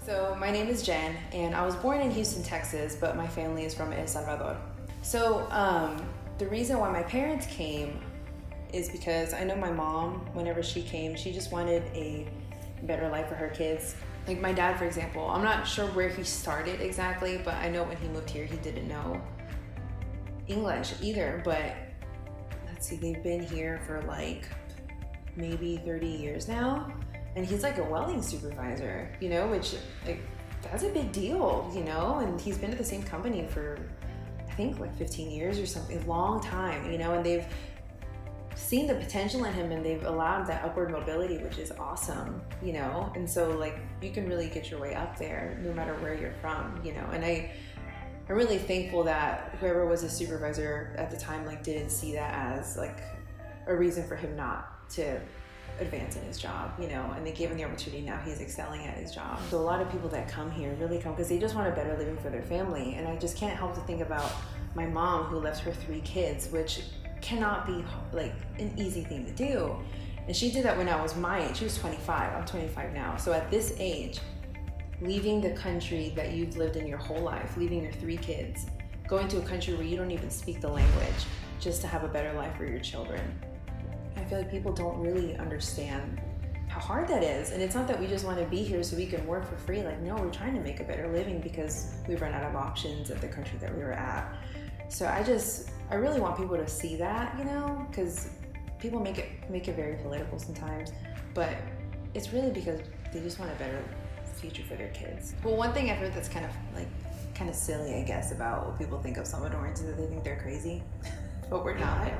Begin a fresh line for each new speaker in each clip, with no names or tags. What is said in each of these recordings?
So my name is Jen, and I was born in Houston, Texas, but my family is from El Salvador. So the reason why my parents came is because I know my mom, whenever she came, she just wanted a better life for her kids. Like my dad, for example, I'm not sure where he started exactly, but I know when he moved here, he didn't know English either. But let's see, they've been here for like maybe 30 years now. And he's like a welding supervisor, you know, which like that's a big deal, you know, and he's been at the same company for I think like 15 years or something, a long time, you know, and they've seen the potential in him and they've allowed that upward mobility, which is awesome, you know. And so like you can really get your way up there no matter where you're from, you know. And I'm really thankful that whoever was a supervisor at the time like didn't see that as like a reason for him not to advance in his job, you know, and they gave him the opportunity. Now he's excelling at his job. So a lot of people that come here really come because they just want a better living for their family. And I just can't help to think about my mom who left her 3 kids, which cannot be like an easy thing to do. And she did that when I was my age. She was 25, I'm 25 now. So at this age, leaving the country that you've lived in your whole life, leaving your 3 kids, going to a country where you don't even speak the language just to have a better life for your children. I feel like people don't really understand how hard that is. And it's not that we just want to be here so we can work for free. Like, no, we're trying to make a better living because we've run out of options at the country that we were at. So I really want people to see that, you know, because people make it very political sometimes, but it's really because they just want a better future for their kids. Well, one thing I've heard that's kind of silly, I guess, about what people think of Salvadorans is that they think they're crazy. But we're not.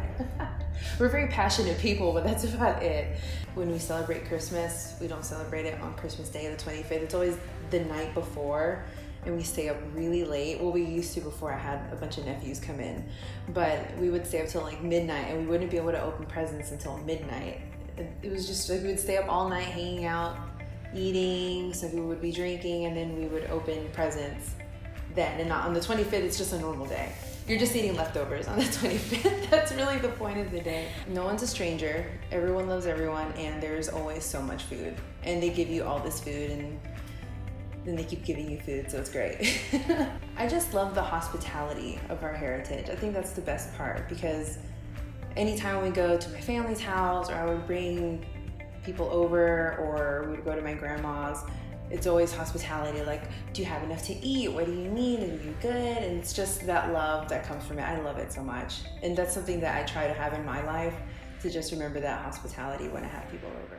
We're very passionate people, but that's about it. When we celebrate Christmas, we don't celebrate it on Christmas Day, the 25th. It's always the night before, and we stay up really late. Well, we used to before I had a bunch of nephews come in, but we would stay up till like midnight, and we wouldn't be able to open presents until midnight. It was just like we would stay up all night hanging out, eating, some people would be drinking, and then we would open presents then. And not on the 25th, it's just a normal day. You're just eating leftovers on the 25th. That's really the point of the day. No one's a stranger. Everyone loves everyone, and there's always so much food. And they give you all this food, and then they keep giving you food, so it's great. I just love the hospitality of our heritage. I think that's the best part, because anytime we go to my family's house, or I would bring people over, or we would go to my grandma's, it's always hospitality, like, do you have enough to eat? What do you need? Are you good? And it's just that love that comes from it. I love it so much. And that's something that I try to have in my life, to just remember that hospitality when I have people over.